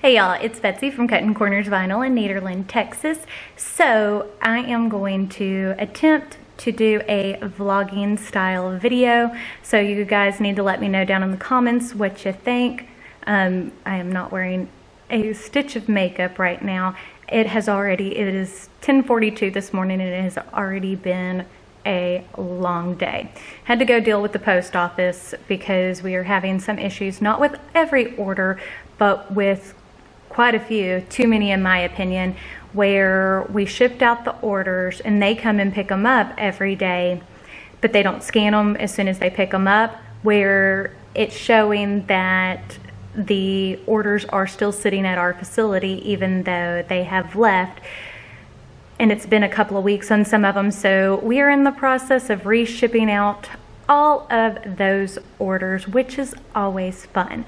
Hey y'all, it's Betsy from Cuttin Corners Vinyl in Nederland, Texas. So I am going to attempt to do a vlogging style video. So you guys need to let me know down in the comments what you think. I am not wearing a stitch of makeup right now. It is 10:42 this morning and it has already been a long day. Had to go deal with the post office because we are having some issues, not with every order, but with quite a few, too many in my opinion, where we shipped out the orders and they come and pick them up every day, but they don't scan them as soon as they pick them up, where it's showing that the orders are still sitting at our facility even though they have left. And it's been a couple of weeks on some of them, so we are in the process of reshipping out all of those orders, which is always fun.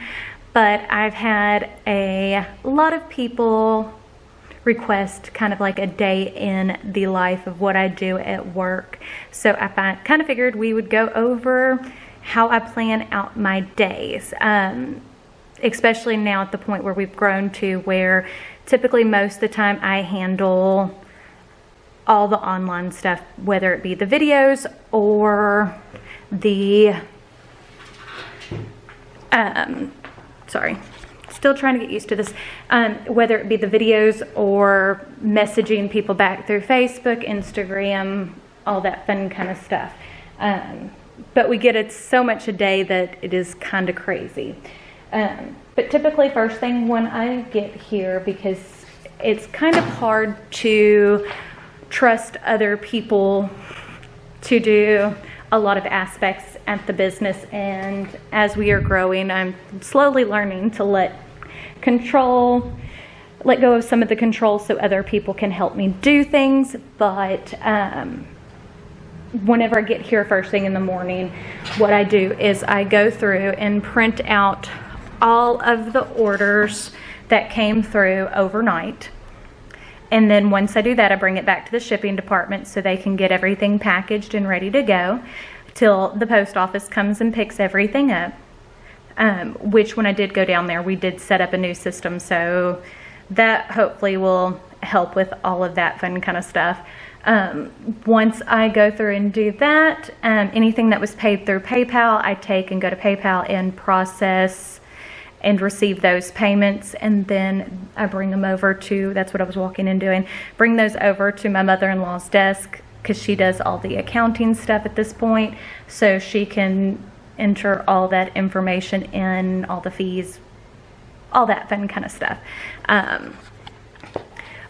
But I've had a lot of people request kind of like a day in the life of what I do at work. So I kind of figured we would go over how I plan out my days, especially now at the point where we've grown to where typically most of the time I handle all the online stuff, whether it be the videos or the sorry, still trying to get used to this, whether it be the videos or messaging people back through Facebook, Instagram, all that fun kind of stuff. But we get it so much a day that it is kind of crazy. But typically first thing when I get here, because it's kind of hard to trust other people to do a lot of aspects at the business, and as we are growing, I'm slowly learning to let go of some of the control so other people can help me do things. But whenever I get here first thing in the morning, what I do is I go through and print out all of the orders that came through overnight. And then once I do that, I bring it back to the shipping department so they can get everything packaged and ready to go till the post office comes and picks everything up. Which when I did go down there, we did set up a new system, so that hopefully will help with all of that fun kind of stuff. Once I go through and do that, anything that was paid through PayPal, I take and go to PayPal and process and receive those payments, and then I bring them over to, that's what I was walking in doing, bring those over to my mother-in-law's desk, because she does all the accounting stuff at this point, so she can enter all that information in, all the fees, all that fun kind of stuff.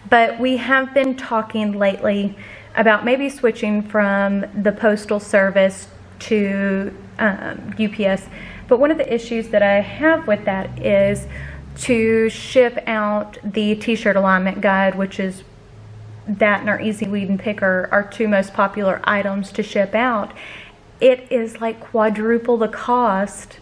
But we have been talking lately about maybe switching from the postal service to UPS. But one of the issues that I have with that is to ship out the t-shirt alignment guide, which is that and our Easy Weed and Picker, our two most popular items to ship out. It is like quadruple the cost,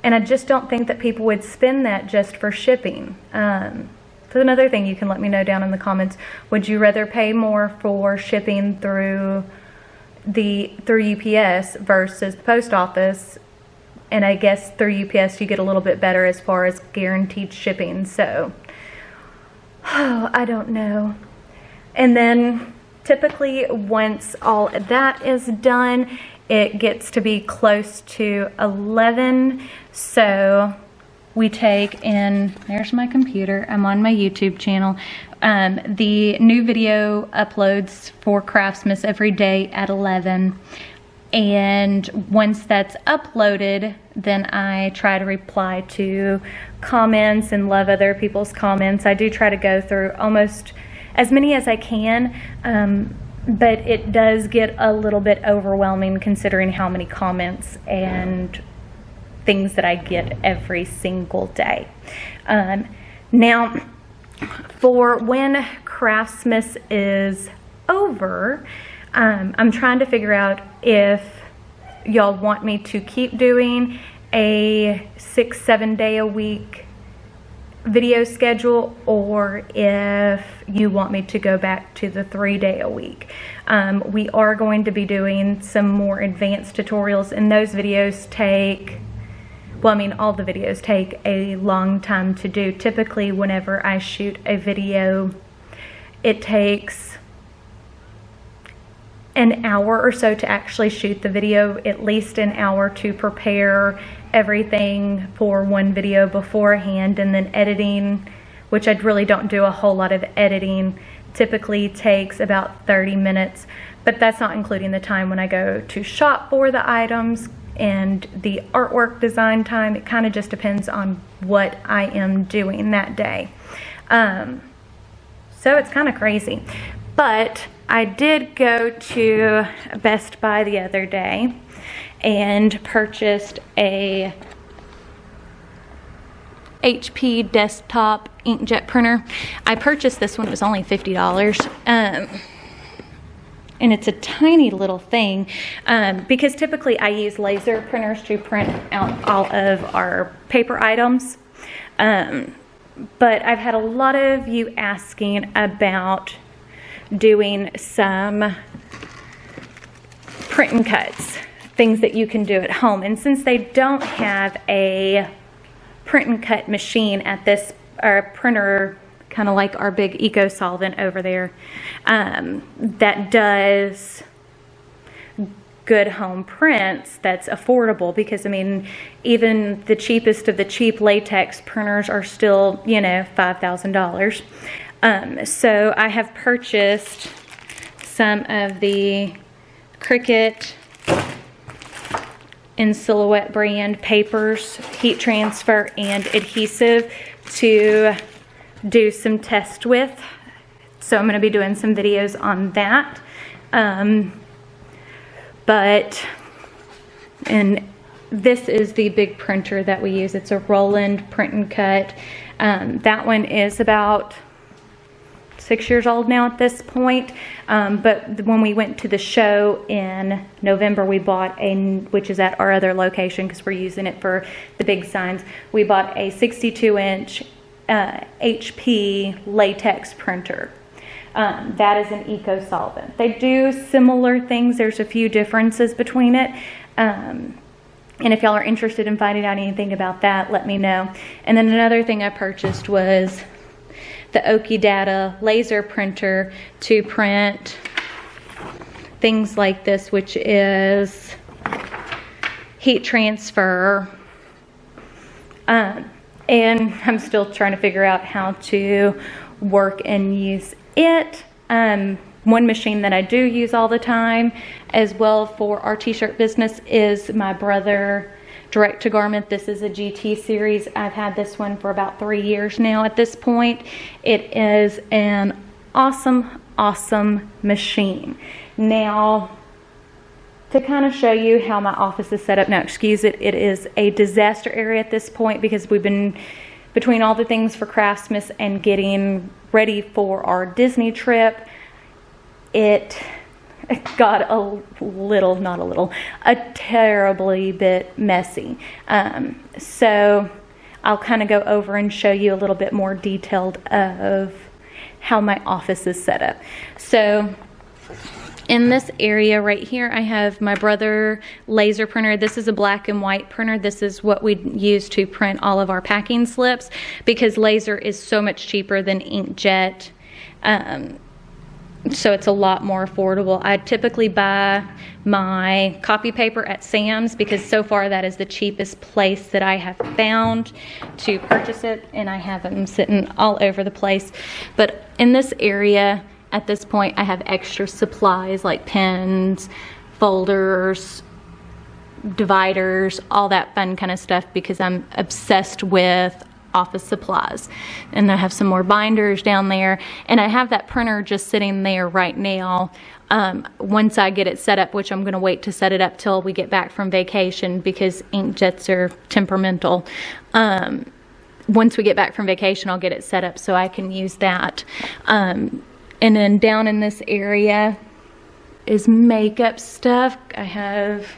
and I just don't think that people would spend that just for shipping. So another thing you can let me know down in the comments, would you rather pay more for shipping through UPS versus the post office? And I guess through UPS you get a little bit better as far as guaranteed shipping. So, I don't know. And then typically once all of that is done, it gets to be close to 11. So we take in, there's my computer, I'm on my YouTube channel. The new video uploads for Craftsmas every day at 11. And once that's uploaded, then I try to reply to comments and love other people's comments. I do try to go through almost as many as I can, but it does get a little bit overwhelming considering how many comments and things that I get every single day. Now, for when Craftsmas is over, I'm trying to figure out if y'all want me to keep doing a 6-7 day a week video schedule, or if you want me to go back to the 3 day a week. We are going to be doing some more advanced tutorials, and those videos take well, I mean, all the videos take a long time to do. Typically, whenever I shoot a video, it takes an hour or so to actually shoot the video, at least an hour to prepare everything for one video beforehand, and then editing, which I really don't do a whole lot of editing, typically takes about 30 minutes, but that's not including the time when I go to shop for the items and the artwork design time. It kind of just depends on what I am doing that day. So it's kind of crazy. But I did go to Best Buy the other day and purchased a HP desktop inkjet printer. I purchased this one, it was only $50. And it's a tiny little thing because typically I use laser printers to print out all of our paper items. But I've had a lot of you asking about doing some print and cuts, things that you can do at home. And since they don't have a print and cut machine at this, or a printer, kind of like our big Eco Solvent over there, that does good home prints that's affordable, because I mean, even the cheapest of the cheap latex printers are still, you know, $5,000. So I have purchased some of the Cricut in Silhouette brand papers, heat transfer and adhesive to do some tests with. So I'm going to be doing some videos on that. And this is the big printer that we use. It's a Roland print and cut. That one is about 6 years old now at this point. But when we went to the show in November, we bought which is at our other location because we're using it for the big signs, we bought a 62-inch HP latex printer. That is an Eco Solvent. They do similar things. There's a few differences between it. And if y'all are interested in finding out anything about that, let me know. And then another thing I purchased was the Okidata laser printer to print things like this, which is heat transfer. And I'm still trying to figure out how to work and use it. One machine that I do use all the time as well for our t-shirt business is my Brother Direct to Garment. This is a GT series. I've had this one for about 3 years now at this point. It is an awesome, awesome machine. Now, to kind of show you how my office is set up now, excuse it, it is a disaster area at this point because we've been between all the things for Craftsmas and getting ready for our Disney trip. It got a terribly bit messy. So I'll kind of go over and show you a little bit more detailed of how my office is set up. So in this area right here, I have my Brother laser printer. This is a black and white printer. This is what we use to print all of our packing slips because laser is so much cheaper than inkjet. So it's a lot more affordable. I typically buy my copy paper at Sam's because so far that is the cheapest place that I have found to purchase it, and I have them sitting all over the place. But in this area, at this point, I have extra supplies like pens, folders, dividers, all that fun kind of stuff because I'm obsessed with office supplies. And I have some more binders down there, and I have that printer just sitting there right now. Once I get it set up, which I'm going to wait to set it up till we get back from vacation because inkjets are temperamental. Once we get back from vacation, I'll get it set up so I can use that. And then down in this area is makeup stuff. I have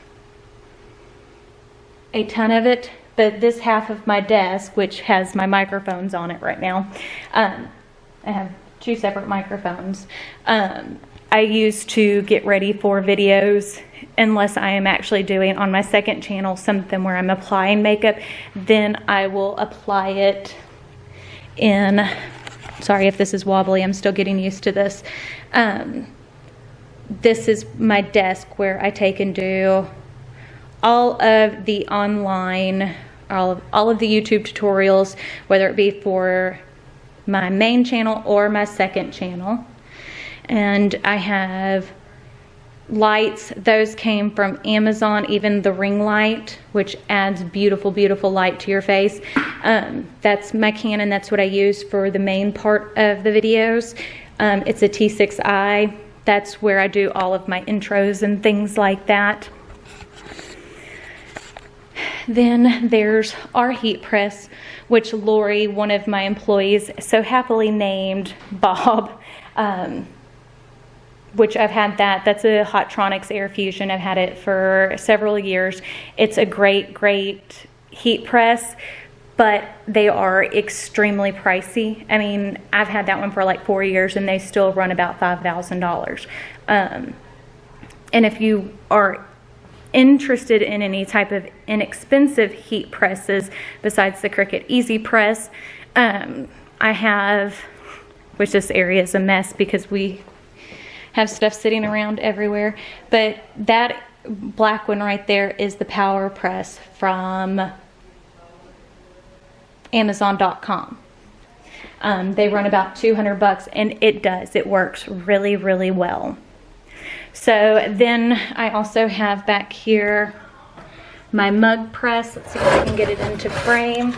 a ton of it. But this half of my desk, which has my microphones on it right now, I have 2 separate microphones. I use to get ready for videos, unless I am actually doing on my second channel something where I'm applying makeup, then I will apply it in, sorry if this is wobbly, I'm still getting used to this. This is my desk where I take and do all of the online, all of the YouTube tutorials, whether it be for my main channel or my second channel. And I have lights. Those came from Amazon, even the ring light, which adds beautiful, beautiful light to your face. That's my Canon. That's what I use for the main part of the videos. It's a T6i. That's where I do all of my intros and things like that. Then there's our heat press, which Lori, one of my employees, so happily named Bob, which I've had that. That's a Hotronix Air Fusion. I've had it for several years. It's a great, great heat press, but they are extremely pricey. I mean, I've had that one for like 4 years and they still run about $5,000. And if you are interested in any type of inexpensive heat presses besides the Cricut Easy Press, I have, which this area is a mess because we have stuff sitting around everywhere, but that black one right there is the Power Press from Amazon.com. They run about $200 and it works really, really well. So then I also have back here my mug press. Let's see if I can get it into frame,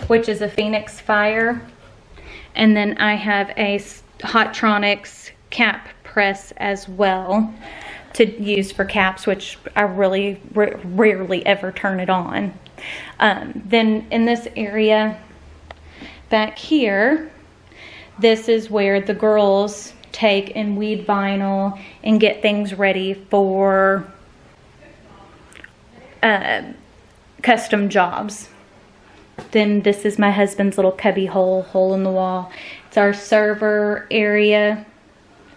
which is a Phoenix Fire. And then I have a Hotronix cap press as well to use for caps, which I really rarely ever turn it on. Then in this area back here, this is where the girls take and weed vinyl and get things ready for custom jobs. Then this is my husband's little cubby hole in the wall. It's our server area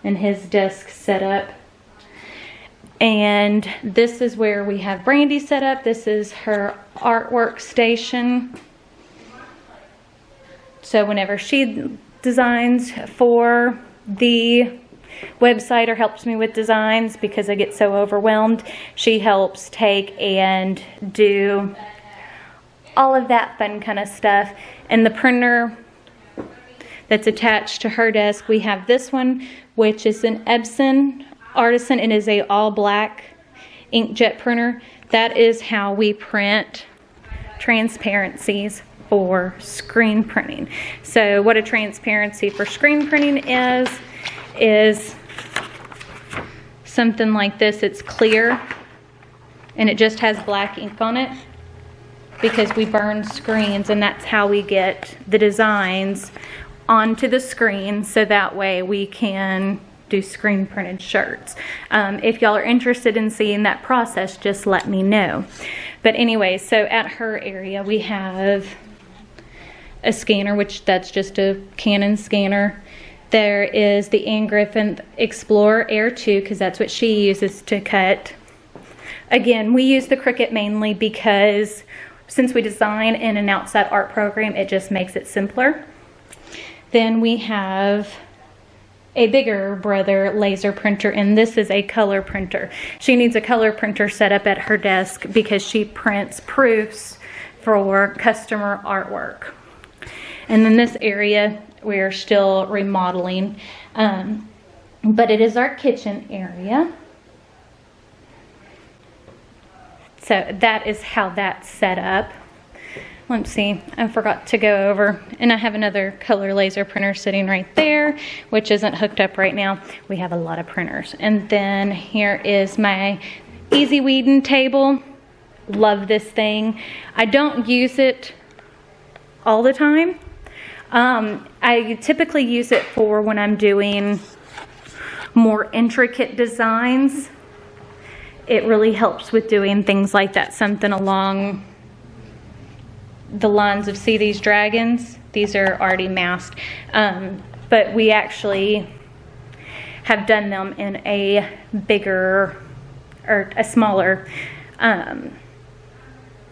and his desk set up. And this is where we have Brandy set up. This is her artwork station. So whenever she designs for the website or helps me with designs, because I get so overwhelmed, she helps take and do all of that fun kind of stuff. And the printer that's attached to her desk, we have this one, which is an Epson Artisan. It is a all black inkjet printer. That is how we print transparencies for screen printing. So what a transparency for screen printing is something like this. It's clear and it just has black ink on it because we burn screens, and that's how we get the designs onto the screen, so that way we can do screen printed shirts. If y'all are interested in seeing that process, just let me know. But anyway, so at her area we have a scanner, which that's just a Canon scanner. There is the Anne Griffin Explorer Air 2, because that's what she uses to cut. Again, we use the Cricut mainly because since we design in an outside art program, it just makes it simpler. Then we have a bigger brother laser printer, and this is a color printer. She needs a color printer set up at her desk because she prints proofs for customer artwork. And then this area we're still remodeling, but it is our kitchen area. So that is how that's set up. Let's see, I forgot to go over, and I have another color laser printer sitting right there, which isn't hooked up right now. We have a lot of printers. And then here is my easy weeding table. Love this thing. I don't use it all the time. I typically use it for when I'm doing more intricate designs. It really helps with doing things like that, something along the lines of, see these dragons? These are already masked, but we actually have done them in a bigger or a smaller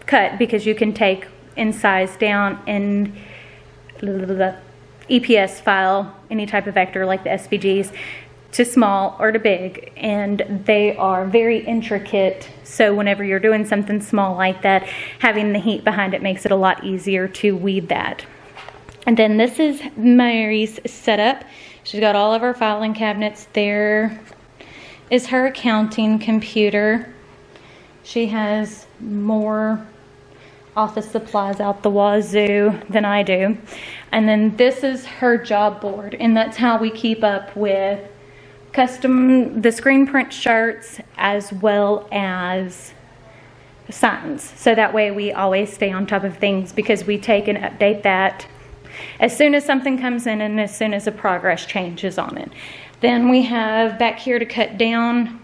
cut, because you can take and size down in the EPS file any type of vector like the SVGs to small or to big, and they are very intricate. So whenever you're doing something small like that, having the heat behind it makes it a lot easier to weed that. And then this is Mary's setup. She's got all of her filing cabinets. There is her accounting computer. She has more office supplies out the wazoo than I do. And then this is her job board, and that's how we keep up with the screen print shirts as well as signs. So that way we always stay on top of things, because we take and update that as soon as something comes in and as soon as a progress changes on it. Then we have back here to cut down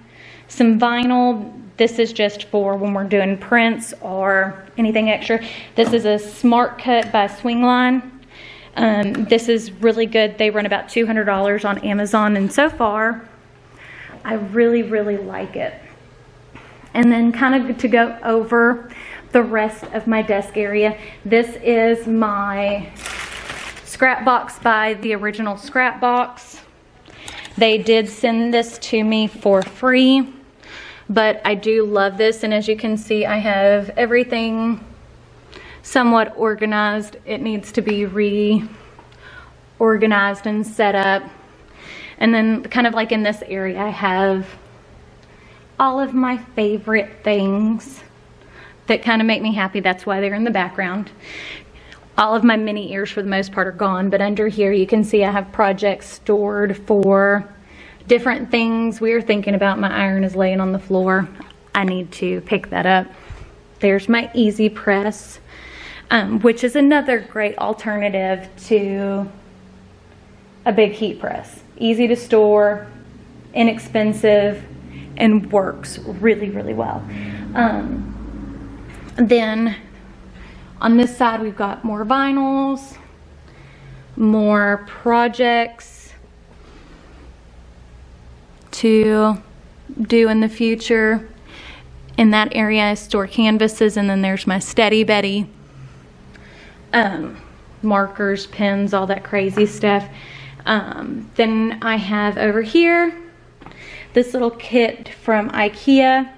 some vinyl. This is just for when we're doing prints or anything extra. This is a Smart Cut by Swingline. This is really good. They run about $200 on Amazon, and so far I really like it. And then kind of to go over the rest of my desk area, this is my scrap box by the original Scrap Box. They did send this to me for free, but I do love this, and as you can see, I have everything somewhat organized. It needs to be reorganized and set up. And then kind of like in this area, I have all of my favorite things that kind of make me happy. That's why they're in the background. All of my mini ears for the most part are gone, but under here you can see I have projects stored for different things. We were thinking about, my iron is laying on the floor. I need to pick that up. There's my Easy Press, which is another great alternative to a big heat press. Easy to store, inexpensive, and works really well. Then on this side we've got more vinyls, more projects to do in the future. In that area I store canvases, and then there's my Steady Betty, markers, pens, all that crazy stuff. Then I have over here this little kit from IKEA.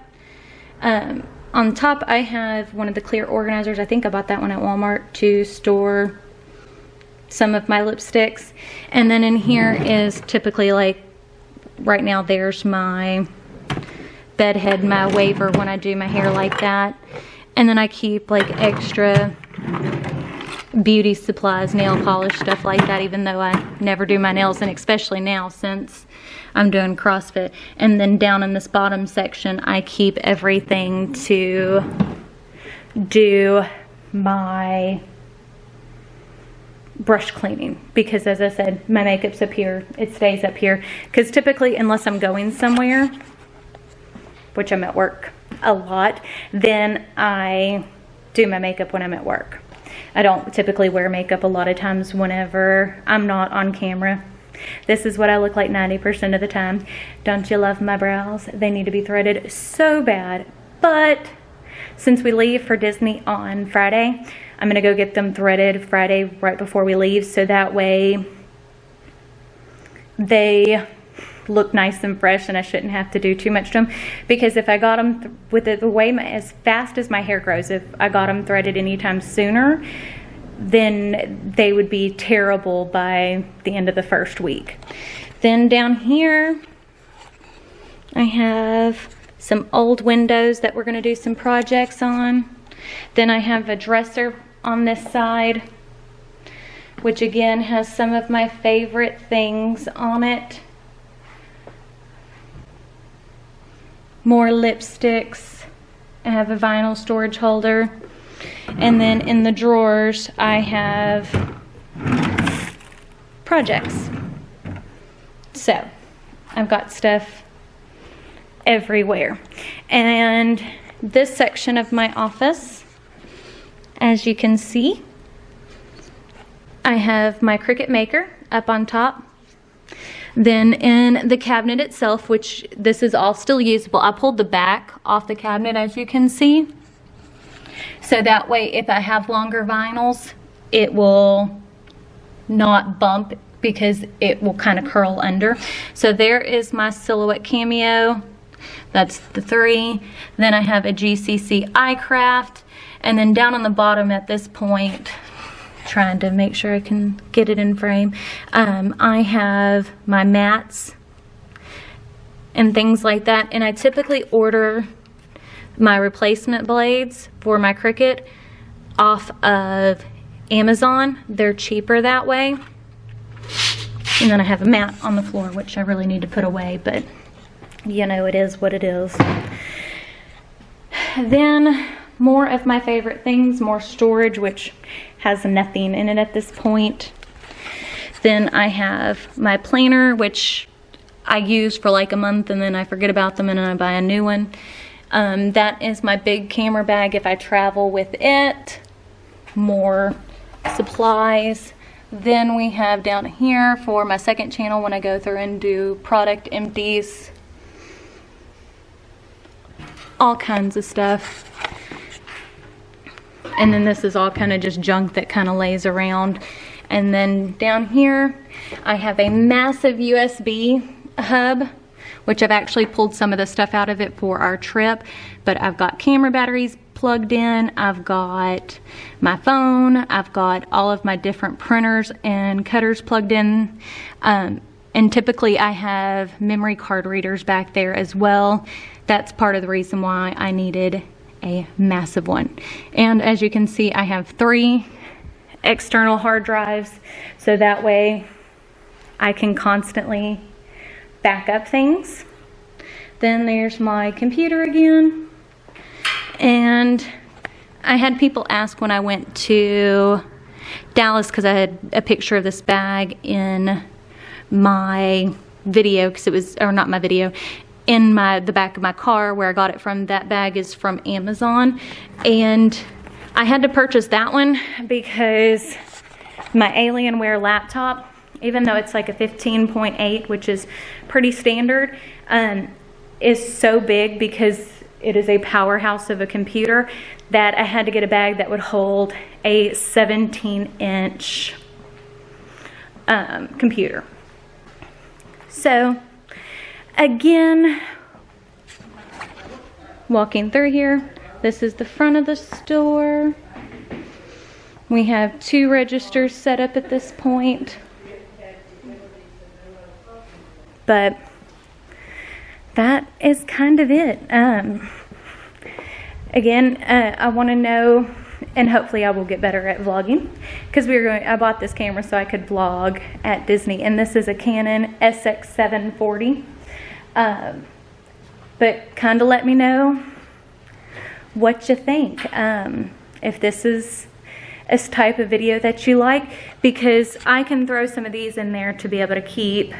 On top I have one of the clear organizers. I think I bought that one at Walmart to store some of my lipsticks. And then in here is typically, like right now, there's my bed head, my waver when I do my hair like that. And then I keep like extra beauty supplies, nail polish, stuff like that, even though I never do my nails, and especially now since I'm doing CrossFit. And then down in this bottom section I keep everything to do my brush cleaning, because as I said, my makeup's up here, it stays up here, because typically unless I'm going somewhere, which I'm at work a lot, then I do my makeup when I'm at work. I don't typically wear makeup a lot of times whenever I'm not on camera. This is what I look like 90% of the time. Don't you love my brows? They need to be threaded so bad. But since we leave for Disney on Friday, I'm going to go get them threaded Friday right before we leave, so that way they look nice and fresh and I shouldn't have to do too much to them. Because if I got them with the way as fast as my hair grows, if I got them threaded anytime sooner, then they would be terrible by the end of the first week. Then down here I have some old windows that we're going to do some projects on. Then I have a dresser on this side, which again has some of my favorite things on it. More lipsticks. I have a vinyl storage holder. And then in the drawers I have projects. So I've got stuff everywhere. And this section of my office, as you can see, I have my Cricut maker up on top. Then in the cabinet itself, which this is all still usable, I pulled the back off the cabinet, as you can see. So that way, if I have longer vinyls, it will not bump because it will kind of curl under. So there is my Silhouette Cameo. That's the 3. Then I have a GCC iCraft. And then down on the bottom at this point, trying to make sure I can get it in frame, I have my mats and things like that. And I typically order my replacement blades for my Cricut off of Amazon. They're cheaper that way. And then I have a mat on the floor, which I really need to put away, but you know, it is what it is. Then more of my favorite things, more storage, which has nothing in it at this point. Then I have my planner, which I use for like a month and then I forget about them and then I buy a new one. That is my big camera bag if I travel with it. More supplies. Then we have down here for my second channel when I go through and do product empties. All kinds of stuff. And then this is all kind of just junk that kind of lays around. And then down here I have a massive USB hub, which I've actually pulled some of the stuff out of it for our trip. But I've got camera batteries plugged in, I've got my phone, I've got all of my different printers and cutters plugged in. And typically I have memory card readers back there as well. That's part of the reason why I needed a massive one. And as you can see, I have 3 external hard drives, so that way I can constantly back up things. Then there's my computer again. And I had people ask when I went to Dallas, because I had a picture of this bag in my video, because it was, or not my video, in the back of my car where I got it from. That bag is from Amazon, and I had to purchase that one because my Alienware laptop, even though it's like a 15.8, which is pretty standard, is so big because it is a powerhouse of a computer that I had to get a bag that would hold a 17-inch computer. So again, walking through here, this is the front of the store. We have 2 registers set up at this point. But that is kind of it. Again, I want to know, and hopefully I will get better at vlogging, because I bought this camera so I could vlog at Disney, and this is a Canon SX740. But kind of let me know what you think. If this is a type of video that you like, because I can throw some of these in there to be able to keep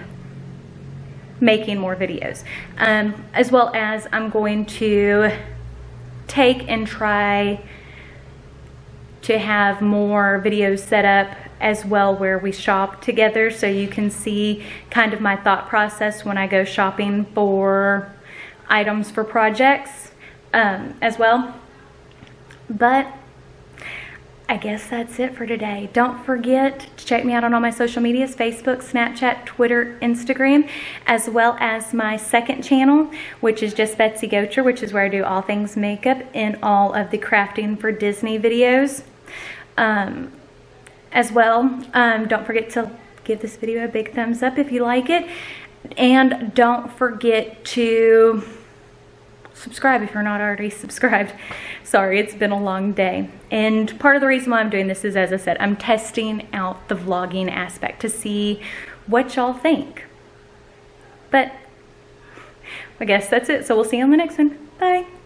making more videos, as well as I'm going to take and try to have more videos set up as well where we shop together, so you can see kind of my thought process when I go shopping for items for projects as well. But I guess that's it for today. Don't forget to check me out on all my social medias: Facebook, Snapchat, Twitter, Instagram, as well as my second channel, which is just Betsy Gocher, which is where I do all things makeup and all of the crafting for Disney videos. As well, don't forget to give this video a big thumbs up if you like it. And don't forget to subscribe if you're not already subscribed. Sorry, it's been a long day. And part of the reason why I'm doing this is, as I said, I'm testing out the vlogging aspect to see what y'all think. But I guess that's it. So we'll see you on the next one. Bye.